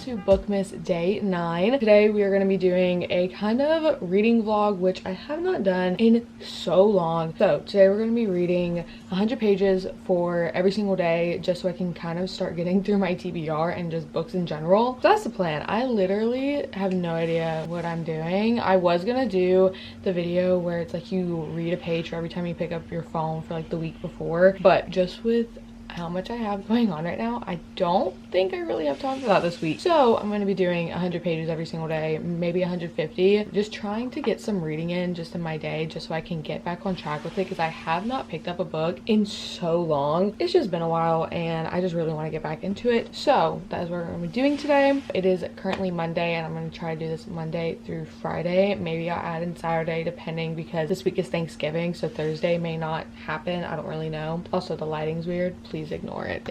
to Bookmas Day 9. Today we are going to be doing a kind of reading vlog, which I have not done in so long. So today we're going to be reading 100 pages for every single day, just so I can kind of start getting through my TBR and just books in general. So that's the plan. I literally have no idea what I'm doing. I was going to do the video where it's like you read a page for every time you pick up your phone for like the week before, but just with how much I have going on right now, I don't think I really have time for that this week. So I'm going to be doing 100 pages every single day, maybe 150, just trying to get some reading in just in my day, just so I can get back on track with it, because I have not picked up a book in so long. It's just been a while and I just really want to get back into it. So that is what we're going to be doing today. It is currently Monday and I'm going to try to do this Monday through Friday. Maybe I'll add in Saturday depending, because this week is Thanksgiving, so Thursday may not happen. I don't really know. Also, the lighting's weird. Please ignore it.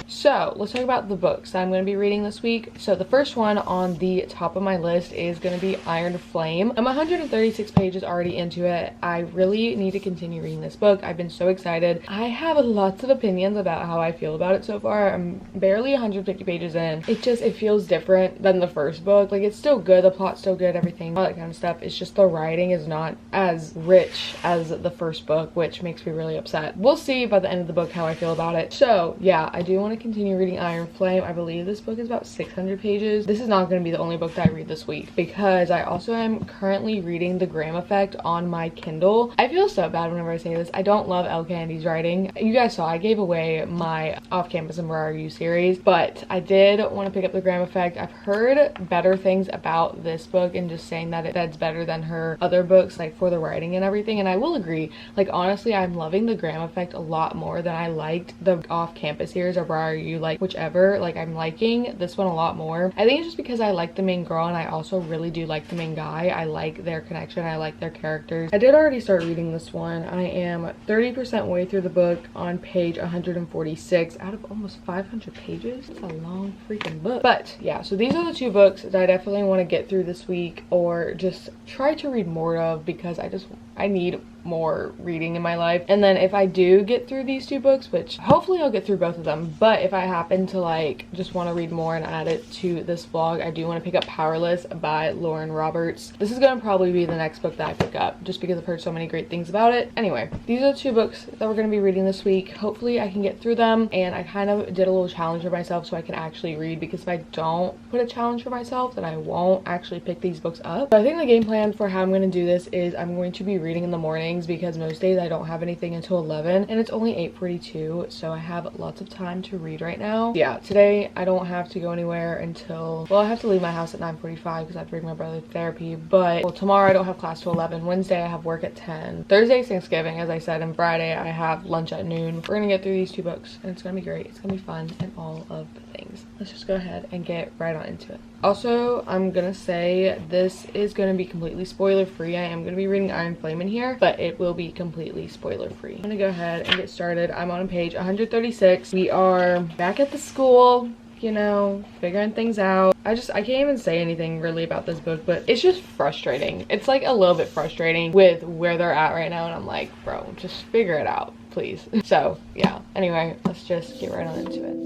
So let's talk about the books that I'm going to be reading this week. So the first one on the top of my list is going to be Iron Flame. I'm 136 pages already into it. I really need to continue reading this book. I've been so excited. I have lots of opinions about how I feel about it so far. I'm barely 150 pages in. It feels different than the first book. Like, it's still good, the plot's still good, everything, all that kind of stuff. It's just the writing is not as rich as the first book, which makes me really upset. We'll see by the end of the book how I feel about it. So yeah, I do want to continue reading Iron Flame. I believe this book is about 600 pages. This is not going to be the only book that I read this week, because I also am currently reading The Graham Effect on my Kindle. I feel so bad whenever I say this. I don't love Elle Candy's writing. You guys saw I gave away my Off-Campus and Where Are You series, but I did want to pick up The Graham Effect. I've heard better things about this book, and just saying that that's better than her other books, like for the writing and everything, and I will agree. Like, honestly, I'm loving The Graham Effect a lot more than I liked the Off-Campus series or Where Are You, like whichever. Like, I'm liking this one a lot more. I think it's just because I like the main girl, and I also really do like the main guy. I like their connection. I like their characters. I did already start reading this one. I am 30% way through the book on page 146 out of almost 500 pages. It's a long freaking book. But yeah, so these are the two books that I definitely want to get through this week, or just try to read more of, because I need more reading in my life. And then if I do get through these two books, which hopefully I'll get through both of them, but if I happen to like just want to read more and add it to this vlog, I do want to pick up Powerless by Lauren Roberts. This is going to probably be the next book that I pick up, just because I've heard so many great things about it. Anyway, these are the two books that we're going to be reading this week. Hopefully I can get through them, and I kind of did a little challenge for myself so I can actually read, because if I don't put a challenge for myself, then I won't actually pick these books up. So I think the game plan for how I'm going to do this is I'm going to be reading in the morning, because most days I don't have anything until 11, and it's only 8:42, so I have lots of time to read right now. Yeah, today I don't have to go anywhere until, well, I have to leave my house at 9:45 because I have to bring my brother to therapy, but well, tomorrow I don't have class till 11. Wednesday I have work at 10. Thursday's Thanksgiving, as I said, and Friday I have lunch at noon. We're gonna get through these two books, and it's gonna be great. It's gonna be fun and all of the things. Let's just go ahead and get right on into it. Also, I'm gonna say this is gonna be completely spoiler free. I am gonna be reading Iron Flame in here, but it will be completely spoiler free. I'm gonna go ahead and get started. I'm on page 136. We are back at the school, you know, figuring things out. I can't even say anything really about this book, but it's just frustrating. It's like a little bit frustrating with where they're at right now, and I'm like, bro, just figure it out, please. So yeah, anyway, let's just get right on into it.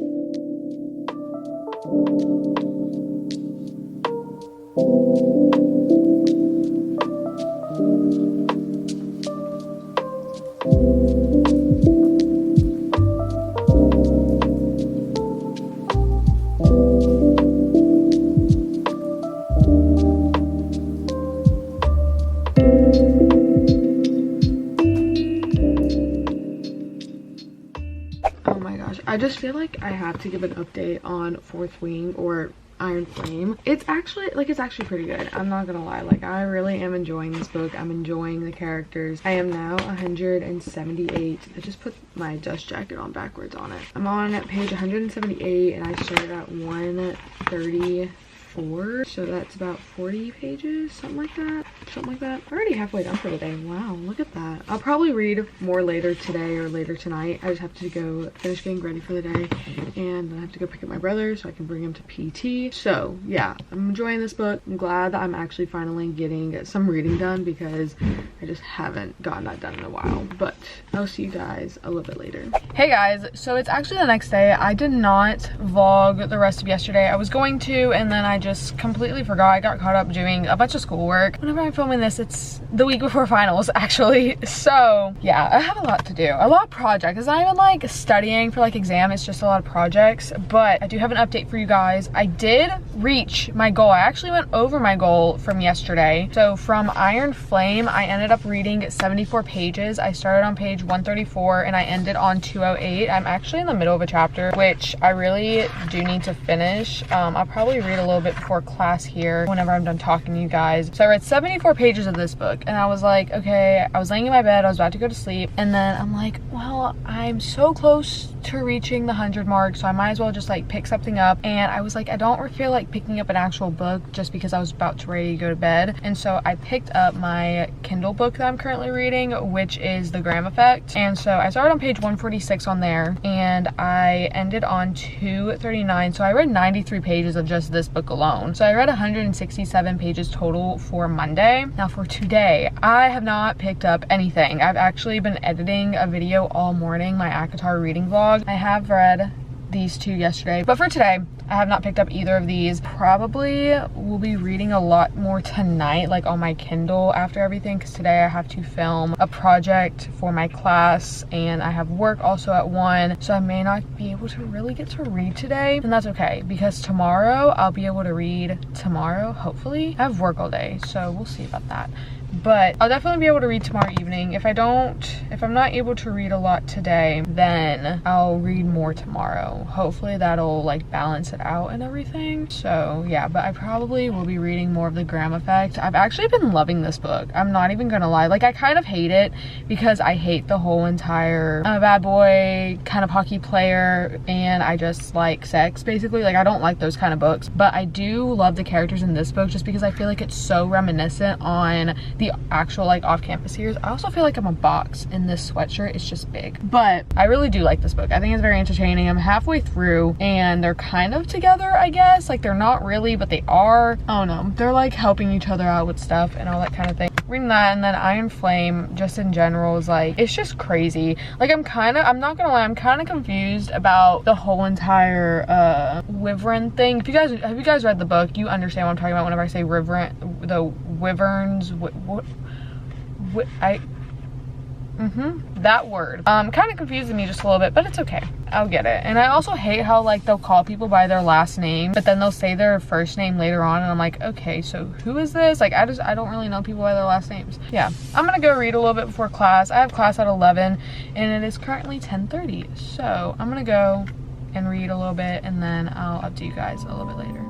Oh my gosh, I just feel like I have to give an update on Fourth Wing, or Iron Flame. It's actually pretty good. I'm not gonna lie. Like, I really am enjoying this book. I'm enjoying the characters. I am now 178. I just put my dust jacket on backwards on it. I'm on page 178 and I started at 134. So that's about 40 pages, something like that. something like that. Already halfway done for the day. Wow, look at that. I'll probably read more later today or later tonight. I just have to go finish getting ready for the day, and then I have to go pick up my brother so I can bring him to PT. So yeah, I'm enjoying this book. I'm glad that I'm actually finally getting some reading done because I just haven't gotten that done in a while. But I'll see you guys a little bit later. Hey guys, so it's actually the next day. I did not vlog the rest of yesterday. I was going to, and then I just completely forgot. I got caught up doing a bunch of schoolwork. Whenever I'm filming this, it's the week before finals actually. So yeah, I have a lot to do, a lot of projects. It's not even like studying for like exam, it's just a lot of projects. But I do have an update for you guys. I did reach my goal. I actually went over my goal from yesterday. So from Iron Flame, I ended up reading 74 pages. I started on page 134 and I ended on 208. I'm actually in the middle of a chapter, which I really do need to finish. I'll probably read a little bit before class here whenever I'm done talking to you guys. So I read 74 pages of this book and I was like, okay, I was laying in my bed, I was about to go to sleep, and then I'm like, well, I'm so close to reaching the 100 mark, so I might as well just like pick something up. And I was like, I don't feel like picking up an actual book just because I was about to ready to go to bed. And so I picked up my Kindle book that I'm currently reading, which is The Graham Effect. And so I started on page 146 on there and I ended on 239. So I read 93 pages of just this book alone. So I read 167 pages total for Monday. Now for today, I have not picked up anything. I've actually been editing a video all morning, my ACOTAR reading vlog. I have read these two yesterday, but for today, I have not picked up either of these. Probably will be reading a lot more tonight, like on my Kindle after everything, because today I have to film a project for my class and I have work also at 1, so I may not be able to really get to read today, and that's okay because tomorrow I'll be able to read tomorrow, hopefully. I have work all day, so we'll see about that. But I'll definitely be able to read tomorrow evening. If I'm not able to read a lot today, then I'll read more tomorrow. Hopefully that'll like balance it out and everything. So yeah, but I probably will be reading more of The Graham Effect. I've actually been loving this book. I'm not even gonna lie. Like I kind of hate it because I hate the whole entire bad boy kind of hockey player and I just like sex basically. Like I don't like those kind of books, but I do love the characters in this book just because I feel like it's so reminiscent on the actual like off-campus series. I also feel like I'm a box in this sweatshirt. It's just big, but I really do like this book. I think it's very entertaining. I'm halfway through and they're kind of together, I guess. Like they're not really, but they are. I don't know. They're like helping each other out with stuff and all that kind of thing. Reading that, and then Iron Flame just in general is like, it's just crazy. Like I'm not gonna lie, I'm kind of confused about the whole entire wyvern thing. If you guys have you guys read the book, you understand what I'm talking about whenever I say the wyverns. That word kind of confusing me just a little bit, but it's okay, I'll get it. And I also hate how like they'll call people by their last name but then they'll say their first name later on, and I'm like, okay, so who is this? Like I don't really know people by their last names. Yeah, I'm gonna go read a little bit before class. I have class at 11 and it is currently 10:30, so I'm gonna go and read a little bit and then I'll update you guys a little bit later.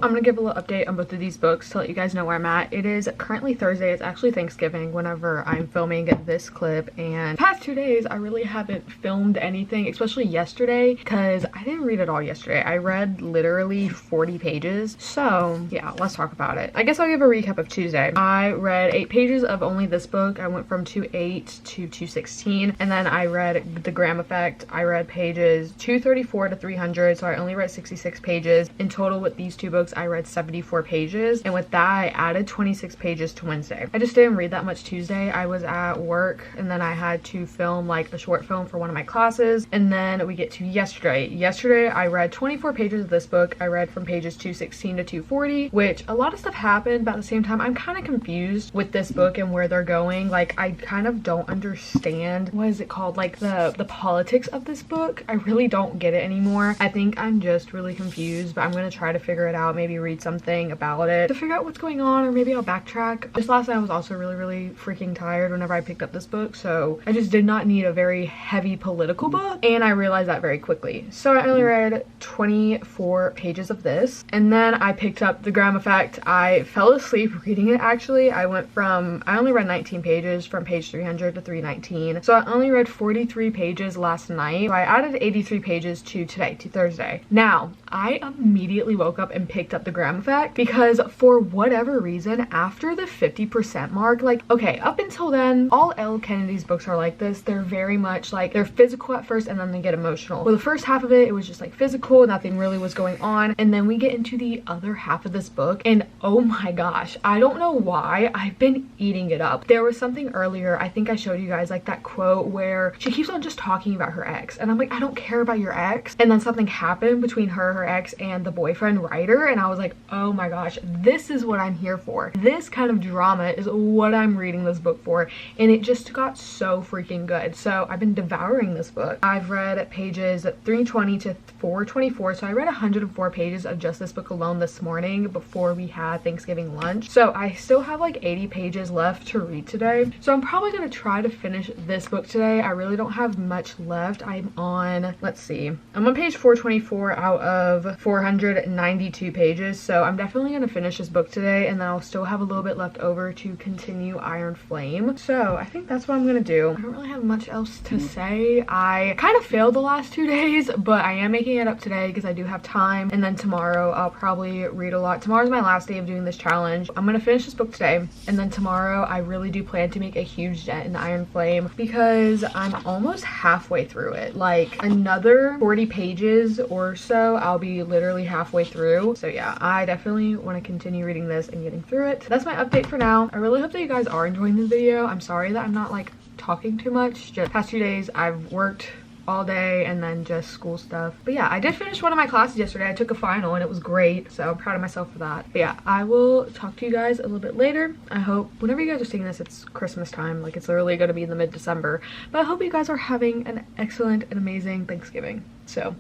I'm gonna give a little update on both of these books to let you guys know where I'm at. It is currently Thursday. It's actually Thanksgiving whenever I'm filming this clip, and the past 2 days I really haven't filmed anything, especially yesterday, because I didn't read it all yesterday. I read literally 40 pages. So yeah, let's talk about it. I guess I'll give a recap of Tuesday. I read 8 pages of only this book. I went from 2:08 to 2:16, and then I read The Graham Effect. I read pages 234 to 300, so I only read 66 pages. In total with these two books, I read 74 pages, and with that, I added 26 pages to Wednesday. I just didn't read that much Tuesday. I was at work, and then I had to film like a short film for one of my classes, and then we get to yesterday. Yesterday, I read 24 pages of this book. I read from pages 216 to 240, which a lot of stuff happened, but at the same time, I'm kind of confused with this book and where they're going. Like, I kind of don't understand, what is it called, like the politics of this book. I really don't get it anymore. I think I'm just really confused, but I'm gonna try to figure it out, maybe read something about it to figure out what's going on, or maybe I'll backtrack. Just last night I was also really freaking tired whenever I picked up this book, so I just did not need a very heavy political book, and I realized that very quickly. So I only read 24 pages of this, and then I picked up The Graham Effect. I fell asleep reading it actually. I only read 19 pages from page 300 to 319, so I only read 43 pages last night. So I added 83 pages to today, to Thursday. Now, I immediately woke up and picked up The Graham Effect because for whatever reason, after the 50% mark, like, okay, up until then, all Elle Kennedy's books are like this. They're very much like, they're physical at first and then they get emotional. Well, the first half of it, it was just like physical, nothing really was going on. And then we get into the other half of this book, and oh my gosh, I don't know why, I've been eating it up. There was something earlier, I think I showed you guys, like that quote where she keeps on just talking about her ex, and I'm like, I don't care about your ex. And then something happened between her ex, and the boyfriend writer, and I was like, oh my gosh, this is what I'm here for. This kind of drama is what I'm reading this book for, and it just got so freaking good. So I've been devouring this book. I've read pages 320 to 424, so I read 104 pages of just this book alone this morning before we had Thanksgiving lunch. So I still have like 80 pages left to read today, so I'm probably gonna try to finish this book today. I really don't have much left. I'm on, let's see, I'm on page 424 out of 492 pages, so I'm definitely gonna finish this book today, and then I'll still have a little bit left over to continue Iron Flame. So I think that's what I'm gonna do. I don't really have much else to say. I kind of failed the last 2 days, but I am making it up today because I do have time, and then tomorrow I'll probably read a lot. Tomorrow's my last day of doing this challenge. I'm gonna finish this book today, and then tomorrow I really do plan to make a huge dent in Iron Flame because I'm almost halfway through it. Like another 40 pages or so, I'll be literally halfway through. So yeah, I definitely want to continue reading this and getting through it. That's my update for now. I really hope that you guys are enjoying this video. I'm sorry that I'm not like talking too much. Just past 2 days I've worked all day and then just school stuff. But yeah, I did finish one of my classes yesterday. I took a final and it was great, so I'm proud of myself for that. But yeah, I will talk to you guys a little bit later. I hope whenever you guys are seeing this, it's Christmas time. Like, it's literally going to be in the mid-December, but I hope you guys are having an excellent and amazing Thanksgiving. So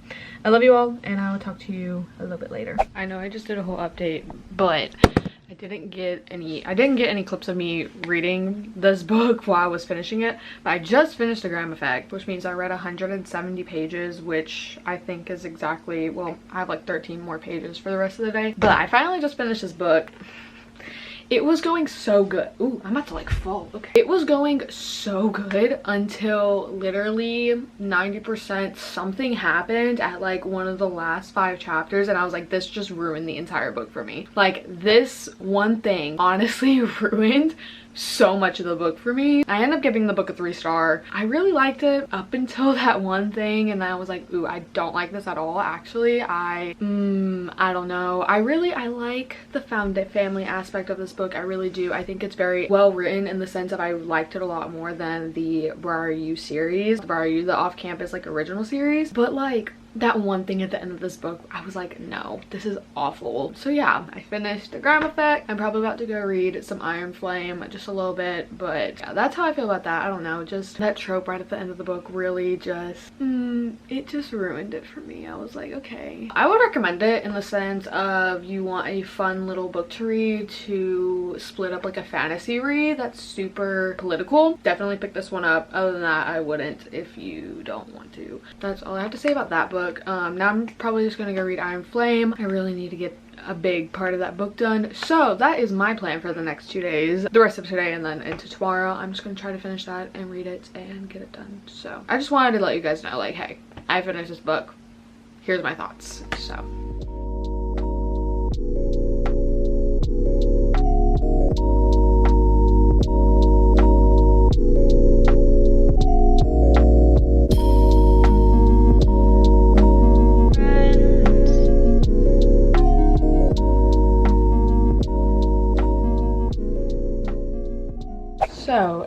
I love you all, and I will talk to you a little bit later. I know I just did a whole update, but I didn't get any clips of me reading this book while I was finishing it, but I just finished The Graham Effect, which means I read 170 pages, which I think is exactly, well, I have like 13 more pages for the rest of the day, but I finally just finished this book. It was going so good. Ooh, I'm about to like fall. Okay. It was going so good until literally 90% something happened at like one of the last 5 chapters, and I was like, this just ruined the entire book for me. Like, this one thing honestly ruined so much of the book for me. I ended up giving the book a 3-star. I really liked it up until that one thing, and then I was like, ooh, I don't like this at all. Actually, I don't know. I like the found family aspect of this book. I really do. I think it's very well written in the sense of I liked it a lot more than the Briar U series, the off-campus like original series. But like, that one thing at the end of this book, I was like, no, this is awful. So yeah, I finished The Graham Effect. I'm probably about to go read some Iron Flame, just a little bit, but yeah, that's how I feel about that. I don't know, just that trope right at the end of the book really just, it just ruined it for me. I was like, okay. I would recommend it in the sense of you want a fun little book to read to split up like a fantasy read that's super political. Definitely pick this one up. Other than that, I wouldn't if you don't want to. That's all I have to say about that book. Now I'm probably just gonna go read Iron Flame. I really need to get a big part of that book done. So that is my plan for the next 2 days, the rest of today and then into tomorrow. I'm just gonna try to finish that and read it and get it done. So I just wanted to let you guys know, like, hey, I finished this book, here's my thoughts. So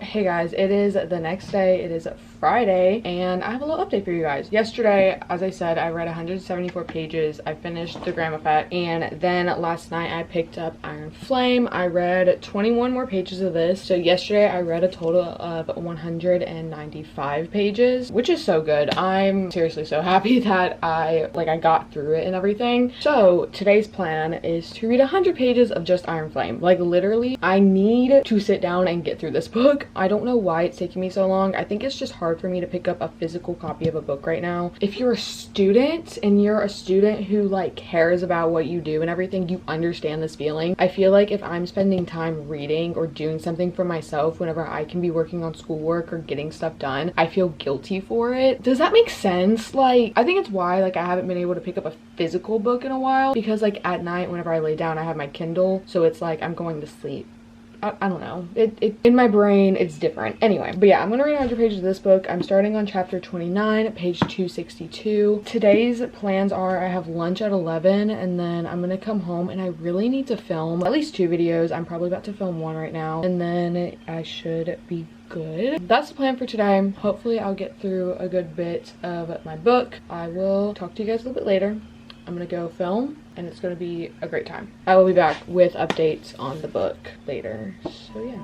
hey guys, it is the next day. It is Friday and I have a little update for you guys. Yesterday, as I said, I read 174 pages. I finished the Graham Effect, and then last night I picked up Iron Flame. I read 21 more pages of this. So yesterday I read a total of 195 pages, which is so good. I'm seriously so happy that I got through it and everything. So today's plan is to read 100 pages of just Iron Flame. Like, literally, I need to sit down and get through this book. I don't know why it's taking me so long. I think it's just hard for me to pick up a physical copy of a book right now. If you're a student and you're a student who like cares about what you do and everything, you understand this feeling. I feel like if I'm spending time reading or doing something for myself whenever I can be working on schoolwork or getting stuff done, I feel guilty for it. Does that make sense? Like, I think it's why like I haven't been able to pick up a physical book in a while, because like at night whenever I lay down I have my Kindle, so it's like I'm going to sleep. I don't know. It in my brain, it's different. Anyway, but yeah, I'm gonna read 100 pages of this book. I'm starting on chapter 29, page 262. Today's plans are I have lunch at 11 and then I'm gonna come home and I really need to film at least 2 videos. I'm probably about to film 1 right now and then I should be good. That's the plan for today. Hopefully I'll get through a good bit of my book. I will talk to you guys a little bit later. I'm gonna go film and it's gonna be a great time. I will be back with updates on the book later. So yeah.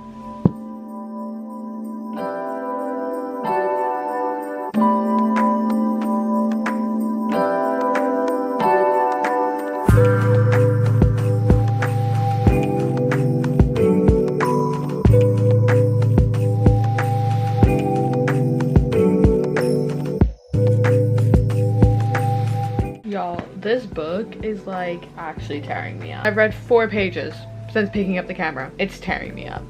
Y'all, this book is like actually tearing me up. I've read 4 pages since picking up the camera. It's tearing me up.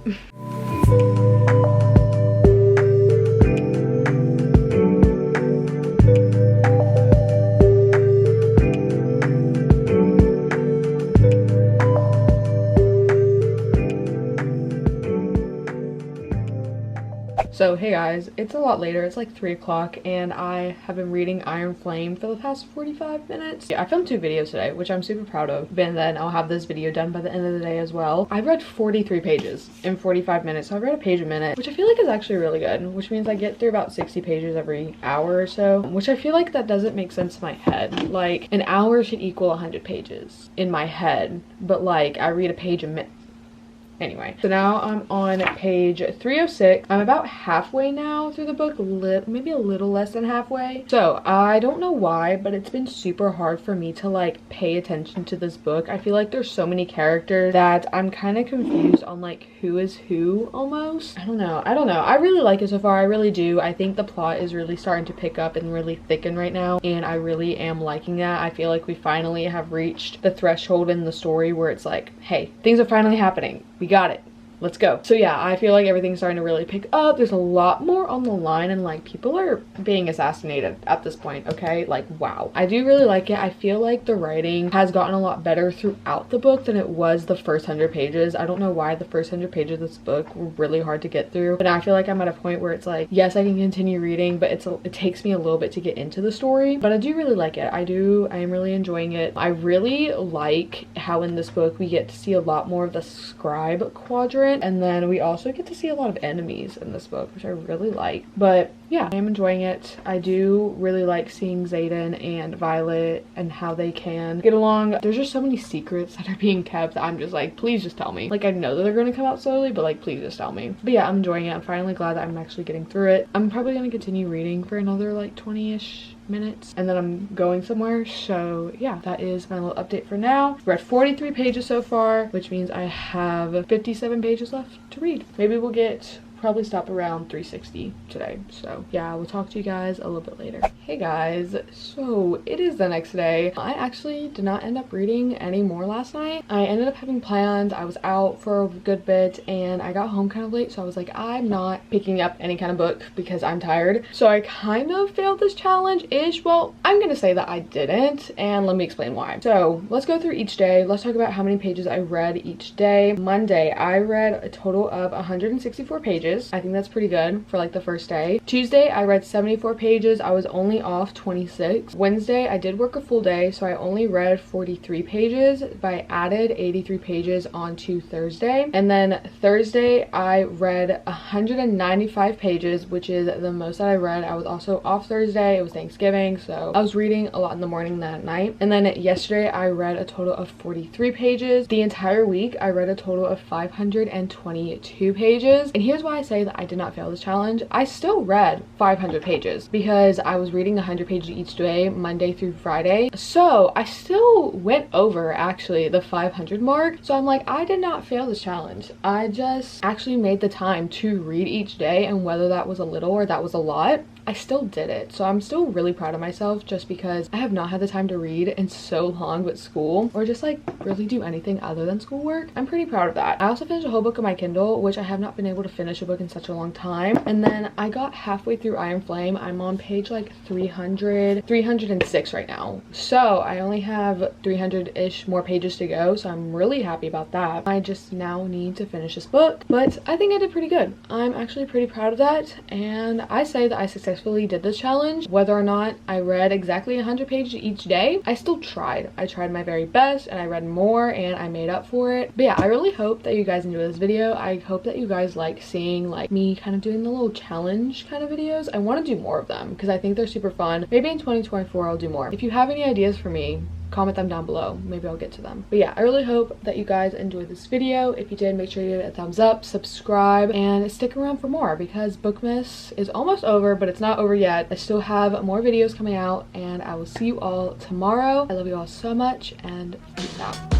So hey guys, it's a lot later. It's like 3 o'clock and I have been reading Iron Flame for the past 45 minutes. Yeah, I filmed 2 videos today, which I'm super proud of. And then I'll have this video done by the end of the day as well. I read 43 pages in 45 minutes. So I read a page a minute, which I feel like is actually really good, which means I get through about 60 pages every hour or so, which I feel like that doesn't make sense in my head. Like, an hour should equal 100 pages in my head, but like I read a page a minute. Anyway, so now I'm on page 306. I'm about halfway now through the book, maybe a little less than halfway. So I don't know why, but it's been super hard for me to like pay attention to this book. I feel like there's so many characters that I'm kind of confused on like who is who almost. I don't know. I really like it so far. I really do. I think the plot is really starting to pick up and really thicken right now, and I really am liking that. I feel like we finally have reached the threshold in the story where it's like, hey, things are finally happening. We got it. Let's go. So yeah, I feel like everything's starting to really pick up. There's a lot more on the line and like people are being assassinated at this point, okay? Like, wow. I do really like it. I feel like the writing has gotten a lot better throughout the book than it was the first 100 pages. I don't know why the first 100 pages of this book were really hard to get through, but now I feel like I'm at a point where it's like, yes, I can continue reading, but it takes me a little bit to get into the story, but I do really like it. I am really enjoying it. I really like how in this book we get to see a lot more of the scribe quadrant, and then we also get to see a lot of enemies in this book, which I really like. But yeah, I am enjoying it. I do really like seeing Xaden and Violet and how they can get along. There's just so many secrets that are being kept that I'm just like, please just tell me. Like, I know that they're going to come out slowly, but like, please just tell me. But yeah, I'm enjoying it. I'm finally glad that I'm actually getting through it. I'm probably going to continue reading for another like 20-ish minutes and then I'm going somewhere. So yeah, that is my little update for now. Read 43 pages so far, which means I have 57 pages left to read. Maybe we'll get probably stop around 360 today. So yeah, we'll talk to you guys a little bit later. Hey guys, so it is the next day. I actually did not end up reading any more last night. I ended up having plans. I was out for a good bit and I got home kind of late, so I was like, I'm not picking up any kind of book because I'm tired. So I kind of failed this challenge-ish. Well, I'm gonna say that I didn't, and let me explain why. So let's go through each day. Let's talk about how many pages I read each day. Monday, I read a total of 164 pages. I think that's pretty good for like the first day. Tuesday, I read 74 pages. I was only off 26. Wednesday, I did work a full day, so I only read 43 pages, but I added 83 pages onto Thursday. And then Thursday, I read 195 pages, which is the most that I read. I was also off Thursday. It was Thanksgiving, so I was reading a lot in the morning that night. And then yesterday, I read a total of 43 pages. The entire week, I read a total of 522 pages. And here's why I say that I did not fail this challenge. I still read 500 pages because I was reading 100 pages each day, Monday through Friday. So I still went over actually the 500 mark. So I'm like, I did not fail this challenge. I just actually made the time to read each day, and whether that was a little or that was a lot, I still did it. So I'm still really proud of myself just because I have not had the time to read in so long with school, or just like really do anything other than schoolwork. I'm pretty proud of that. I also finished a whole book on my Kindle, which I have not been able to finish a book in such a long time. And then I got halfway through Iron Flame. I'm on page like 306 right now. So I only have 300-ish more pages to go. So I'm really happy about that. I just now need to finish this book, but I think I did pretty good. I'm actually pretty proud of that. And I say that I successfully did this challenge. Whether or not I read exactly 100 pages each day, I still tried. I tried my very best and I read more and I made up for it. But yeah, I really hope that you guys enjoy this video. I hope that you guys like seeing like me kind of doing the little challenge kind of videos. I want to do more of them because I think they're super fun. Maybe in 2024 I'll do more. If you have any ideas for me, comment them down below. Maybe I'll get to them. But yeah, I really hope that you guys enjoyed this video. If you did, make sure you give it a thumbs up, subscribe, and stick around for more because Bookmas is almost over, but it's not over yet. I still have more videos coming out, and I will see you all tomorrow. I love you all so much, and peace out.